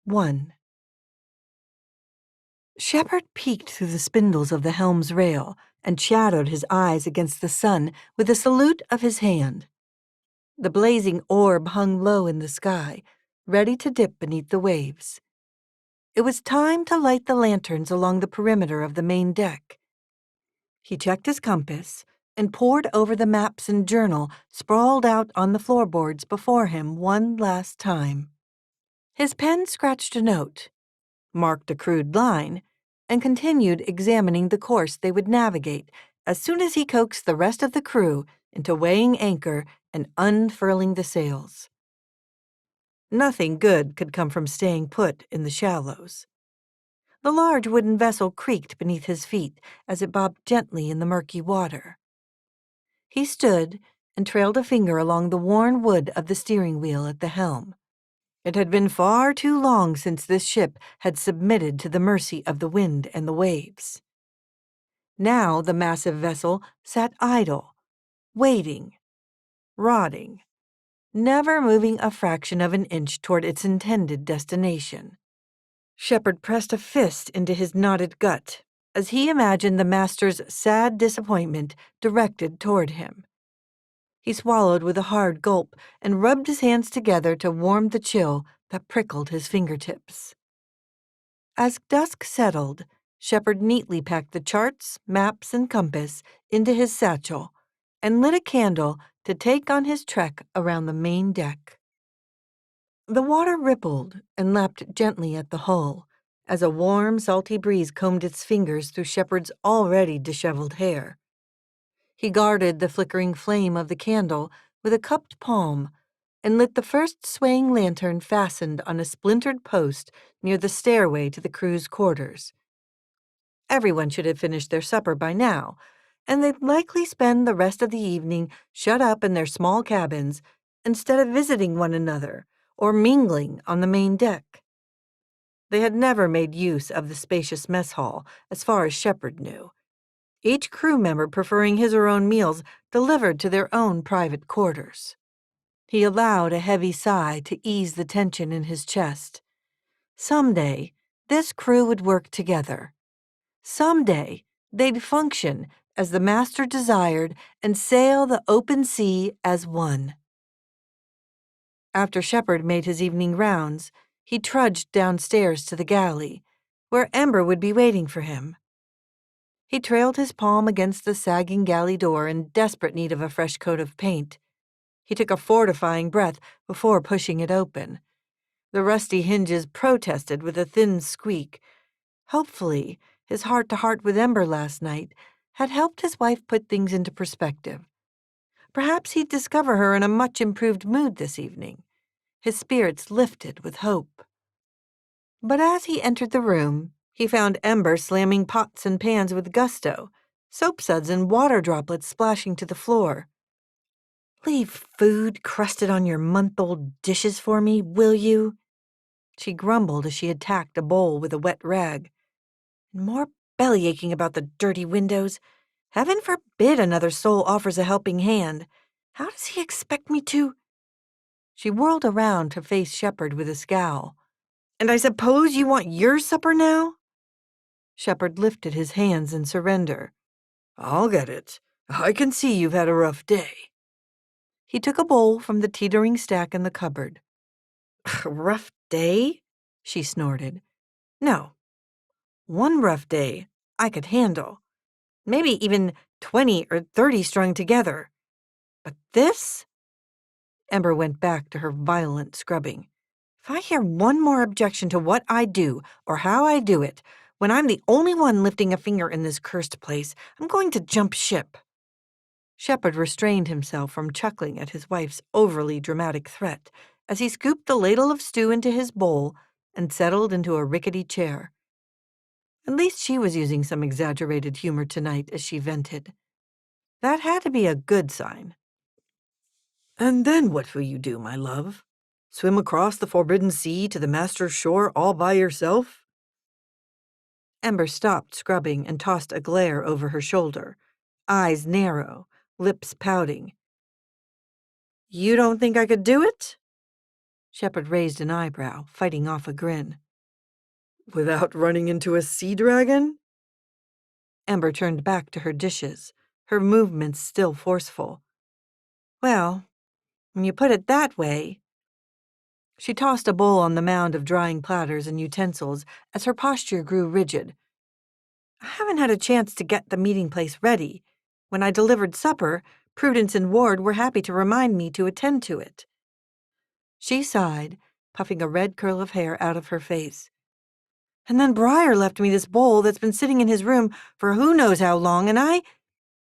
1. Shepherd peeked through the spindles of the helm's rail and shadowed his eyes against the sun with a salute of his hand. The blazing orb hung low in the sky, ready to dip beneath the waves. It was time to light the lanterns along the perimeter of the main deck. He checked his compass and pored over the maps and journal sprawled out on the floorboards before him one last time. His pen scratched a note, marked a crude line, and continued examining the course they would navigate as soon as he coaxed the rest of the crew into weighing anchor and unfurling the sails. Nothing good could come from staying put in the shallows. The large wooden vessel creaked beneath his feet as it bobbed gently in the murky water. He stood and trailed a finger along the worn wood of the steering wheel at the helm. It had been far too long since this ship had submitted to the mercy of the wind and the waves. Now the massive vessel sat idle, waiting, rotting, never moving a fraction of an inch toward its intended destination. Shepherd pressed a fist into his knotted gut as he imagined the master's sad disappointment directed toward him. He swallowed with a hard gulp and rubbed his hands together to warm the chill that prickled his fingertips. As dusk settled, Shepherd neatly packed the charts, maps, and compass into his satchel and lit a candle to take on his trek around the main deck. The water rippled and lapped gently at the hull as a warm, salty breeze combed its fingers through Shepherd's already disheveled hair. He guarded the flickering flame of the candle with a cupped palm and lit the first swaying lantern fastened on a splintered post near the stairway to the crew's quarters. Everyone should have finished their supper by now, and they'd likely spend the rest of the evening shut up in their small cabins instead of visiting one another or mingling on the main deck. They had never made use of the spacious mess hall, as far as Shepherd knew, each crew member preferring his or her own meals delivered to their own private quarters. He allowed a heavy sigh to ease the tension in his chest. Someday, this crew would work together. Someday, they'd function as the master desired and sail the open sea as one. After Shepherd made his evening rounds, he trudged downstairs to the galley, where Ember would be waiting for him. He trailed his palm against the sagging galley door in desperate need of a fresh coat of paint. He took a fortifying breath before pushing it open. The rusty hinges protested with a thin squeak. Hopefully, his heart-to-heart with Ember last night had helped his wife put things into perspective. Perhaps he'd discover her in a much-improved mood this evening. His spirits lifted with hope. But as he entered the room, he found Ember slamming pots and pans with gusto, soap suds and water droplets splashing to the floor. "Leave food crusted on your month-old dishes for me, will you?" she grumbled as she attacked a bowl with a wet rag. "And more belly-aching about the dirty windows. Heaven forbid another soul offers a helping hand. How does he expect me to—" She whirled around to face Shepherd with a scowl. "And I suppose you want your supper now?" Shepherd lifted his hands in surrender. "I'll get it. I can see you've had a rough day." He took a bowl from the teetering stack in the cupboard. "Rough day?" she snorted. "No. One rough day I could handle. Maybe even 20 or 30 strung together. But this?" Ember went back to her violent scrubbing. "If I hear one more objection to what I do or how I do it, when I'm the only one lifting a finger in this cursed place, I'm going to jump ship." Shepherd restrained himself from chuckling at his wife's overly dramatic threat as he scooped the ladle of stew into his bowl and settled into a rickety chair. At least she was using some exaggerated humor tonight as she vented. That had to be a good sign. "And then what will you do, my love? Swim across the forbidden sea to the master's shore all by yourself?" Ember stopped scrubbing and tossed a glare over her shoulder, eyes narrow, lips pouting. "You don't think I could do it?" Shepard raised an eyebrow, fighting off a grin. Without running into a sea dragon? Ember turned back to her dishes, her movements still forceful. Well, when you put it that way. She tossed a bowl on the mound of drying platters and utensils as her posture grew rigid. I haven't had a chance to get the meeting place ready. When I delivered supper, Prudence and Ward were happy to remind me to attend to it. She sighed, puffing a red curl of hair out of her face. And then Briar left me this bowl that's been sitting in his room for who knows how long, and I...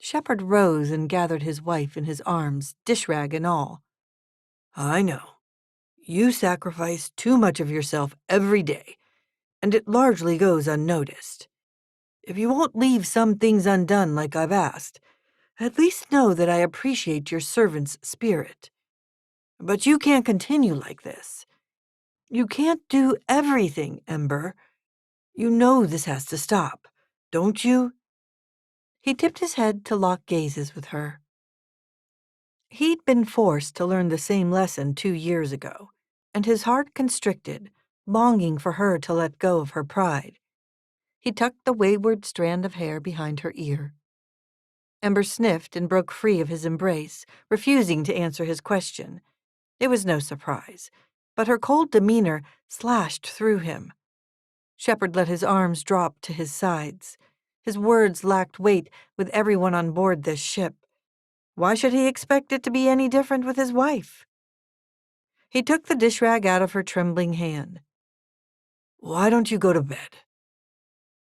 Shepard rose and gathered his wife in his arms, dish rag and all. I know. You sacrifice too much of yourself every day, and it largely goes unnoticed. If you won't leave some things undone like I've asked, at least know that I appreciate your servant's spirit. But you can't continue like this. You can't do everything, Ember. You know this has to stop, don't you? He tipped his head to lock gazes with her. He'd been forced to learn the same lesson 2 years ago, and his heart constricted, longing for her to let go of her pride. He tucked the wayward strand of hair behind her ear. Ember sniffed and broke free of his embrace, refusing to answer his question. It was no surprise, but her cold demeanor slashed through him. Shepard let his arms drop to his sides. His words lacked weight with everyone on board this ship. Why should he expect it to be any different with his wife? He took the dish rag out of her trembling hand. Why don't you go to bed?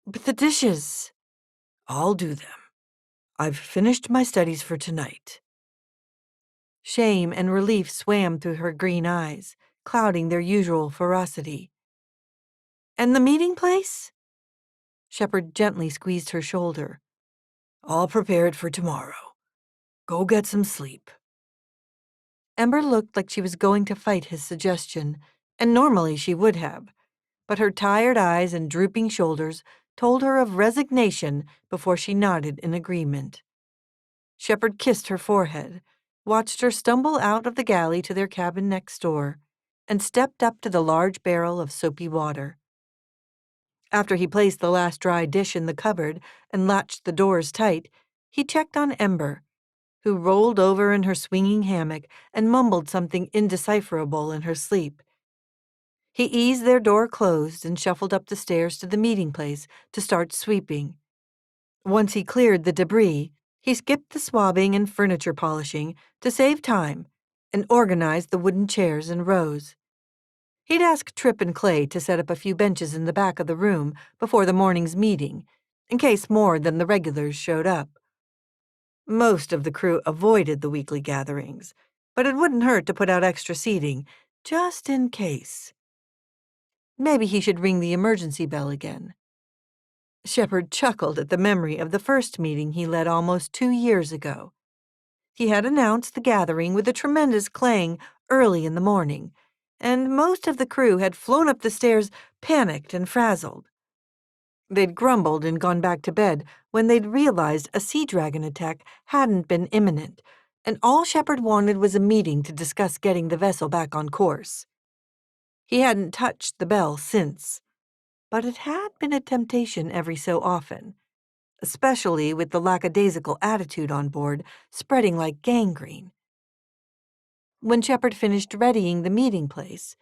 But the dishes. I'll do them. I've finished my studies for tonight. Shame and relief swam through her green eyes, clouding their usual ferocity. And the meeting place? Shepard gently squeezed her shoulder. I'll prepare it for tomorrow. Go get some sleep. Ember looked like she was going to fight his suggestion, and normally she would have, but her tired eyes and drooping shoulders told her of resignation before she nodded in agreement. Shepard kissed her forehead, watched her stumble out of the galley to their cabin next door, and stepped up to the large barrel of soapy water. After he placed the last dry dish in the cupboard and latched the doors tight, he checked on Ember, who rolled over in her swinging hammock and mumbled something indecipherable in her sleep. He eased their door closed and shuffled up the stairs to the meeting place to start sweeping. Once he cleared the debris, he skipped the swabbing and furniture polishing to save time and organized the wooden chairs in rows. He'd asked Tripp and Clay to set up a few benches in the back of the room before the morning's meeting, in case more than the regulars showed up. Most of the crew avoided the weekly gatherings, but it wouldn't hurt to put out extra seating, just in case. Maybe he should ring the emergency bell again. Shepard chuckled at the memory of the first meeting he led almost 2 years ago. He had announced the gathering with a tremendous clang early in the morning, and most of the crew had flown up the stairs panicked and frazzled. They'd grumbled and gone back to bed when they'd realized a sea dragon attack hadn't been imminent, and all Shepard wanted was a meeting to discuss getting the vessel back on course. He hadn't touched the bell since, but it had been a temptation every so often, especially with the lackadaisical attitude on board spreading like gangrene. When Shepard finished readying the meeting place,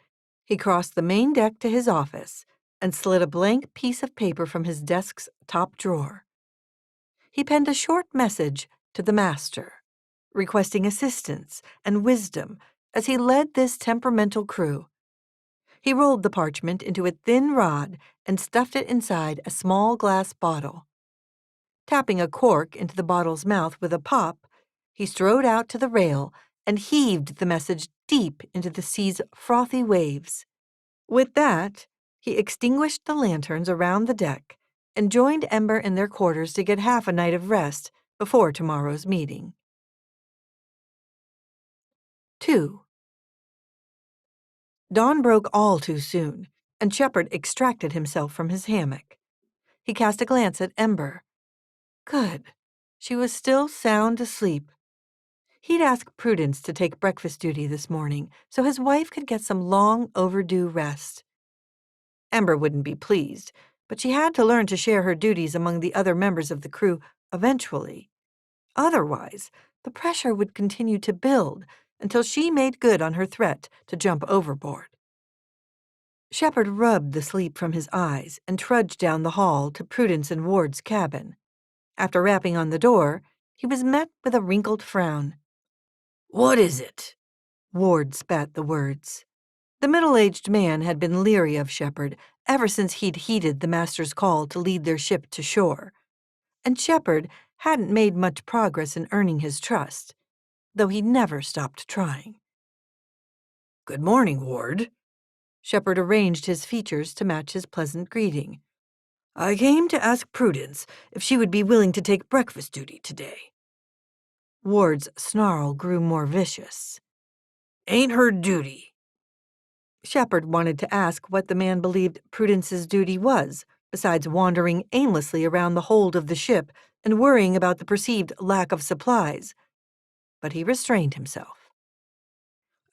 he crossed the main deck to his office and slid a blank piece of paper from his desk's top drawer. He penned a short message to the master, requesting assistance and wisdom as he led this temperamental crew. He rolled the parchment into a thin rod and stuffed it inside a small glass bottle. Tapping a cork into the bottle's mouth with a pop, he strode out to the rail and heaved the message deep into the sea's frothy waves. With that, he extinguished the lanterns around the deck and joined Ember in their quarters to get half a night of rest before tomorrow's meeting. 2. Dawn broke all too soon, and Shepard extracted himself from his hammock. He cast a glance at Ember. Good. She was still sound asleep. He'd asked Prudence to take breakfast duty this morning so his wife could get some long overdue rest. Ember wouldn't be pleased, but she had to learn to share her duties among the other members of the crew eventually. Otherwise, the pressure would continue to build until she made good on her threat to jump overboard. Shepherd rubbed the sleep from his eyes and trudged down the hall to Prudence and Ward's cabin. After rapping on the door, he was met with a wrinkled frown. "What is it?" Ward spat the words. The middle-aged man had been leery of Shepherd ever since he'd heeded the master's call to lead their ship to shore, and Shepherd hadn't made much progress in earning his trust, though he never stopped trying. "Good morning, Ward." Shepherd arranged his features to match his pleasant greeting. "I came to ask Prudence if she would be willing to take breakfast duty today." Ward's snarl grew more vicious. "Ain't her duty." Shepherd wanted to ask what the man believed Prudence's duty was, besides wandering aimlessly around the hold of the ship and worrying about the perceived lack of supplies. But he restrained himself.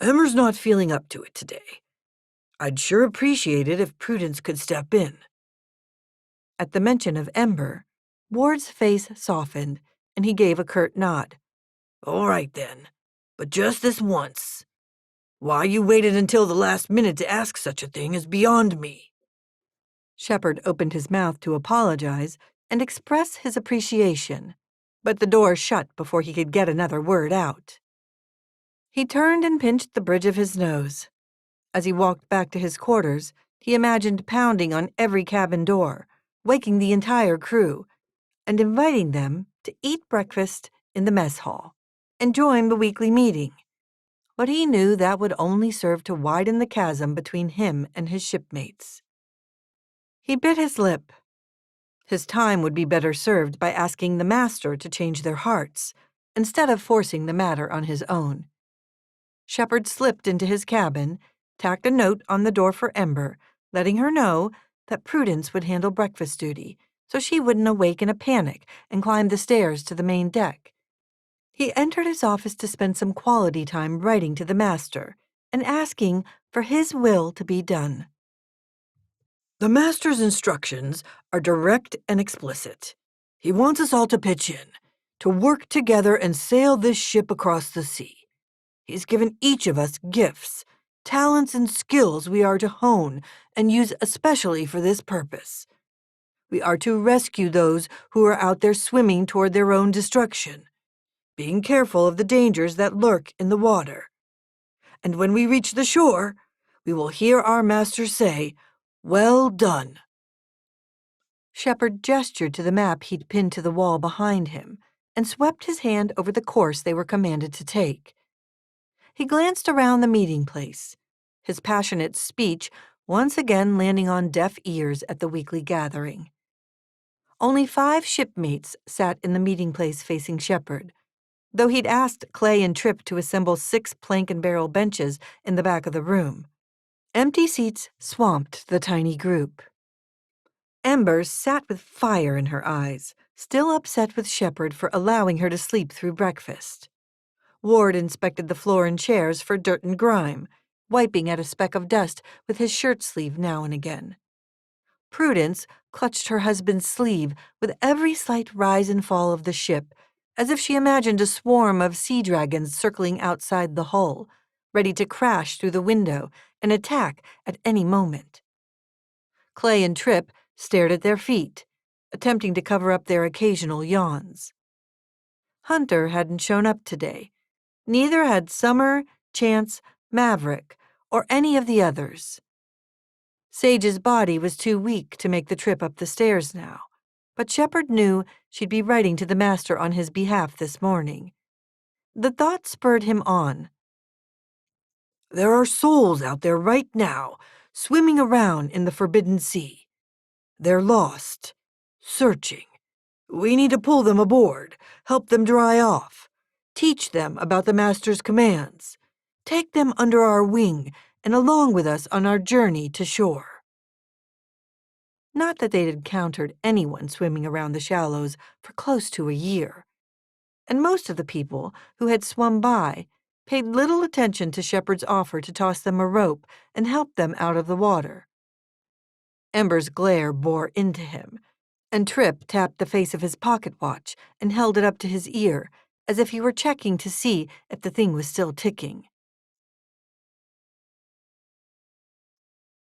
"Ember's not feeling up to it today. I'd sure appreciate it if Prudence could step in." At the mention of Ember, Ward's face softened, and he gave a curt nod. "All right, then. But just this once. Why you waited until the last minute to ask such a thing is beyond me." Shepherd opened his mouth to apologize and express his appreciation, but the door shut before he could get another word out. He turned and pinched the bridge of his nose. As he walked back to his quarters, he imagined pounding on every cabin door, waking the entire crew, and inviting them to eat breakfast in the mess hall and join the weekly meeting. But he knew that would only serve to widen the chasm between him and his shipmates. He bit his lip. His time would be better served by asking the master to change their hearts, instead of forcing the matter on his own. Shepherd slipped into his cabin, tacked a note on the door for Ember, letting her know that Prudence would handle breakfast duty, so she wouldn't awake in a panic and climb the stairs to the main deck. He entered his office to spend some quality time writing to the master and asking for his will to be done. "The master's instructions are direct and explicit. He wants us all to pitch in, to work together and sail this ship across the sea. He's given each of us gifts, talents, and skills we are to hone and use especially for this purpose. We are to rescue those who are out there swimming toward their own destruction, being careful of the dangers that lurk in the water. And when we reach the shore, we will hear our master say, 'Well done.'" Shepherd gestured to the map he'd pinned to the wall behind him and swept his hand over the course they were commanded to take. He glanced around the meeting place, his passionate speech once again landing on deaf ears at the weekly gathering. Only 5 shipmates sat in the meeting place facing Shepherd, though he'd asked Clay and Tripp to assemble 6 plank and barrel benches in the back of the room. Empty seats swamped the tiny group. Ember sat with fire in her eyes, still upset with Shepherd for allowing her to sleep through breakfast. Ward inspected the floor and chairs for dirt and grime, wiping at a speck of dust with his shirt sleeve now and again. Prudence clutched her husband's sleeve with every slight rise and fall of the ship, as if she imagined a swarm of sea dragons circling outside the hull, ready to crash through the window and attack at any moment. Clay and Tripp stared at their feet, attempting to cover up their occasional yawns. Hunter hadn't shown up today. Neither had Summer, Chance, Maverick, or any of the others. Sage's body was too weak to make the trip up the stairs now, but Shepherd knew she'd be writing to the master on his behalf this morning. The thought spurred him on. "There are souls out there right now, swimming around in the forbidden sea. They're lost, searching. We need to pull them aboard, help them dry off, teach them about the master's commands, take them under our wing and along with us on our journey to shore." Not that they'd encountered anyone swimming around the shallows for close to a year. and most of the people who had swum by paid little attention to Shepard's offer to toss them a rope and help them out of the water. Ember's glare bore into him, and Trip tapped the face of his pocket watch and held it up to his ear, as if he were checking to see if the thing was still ticking.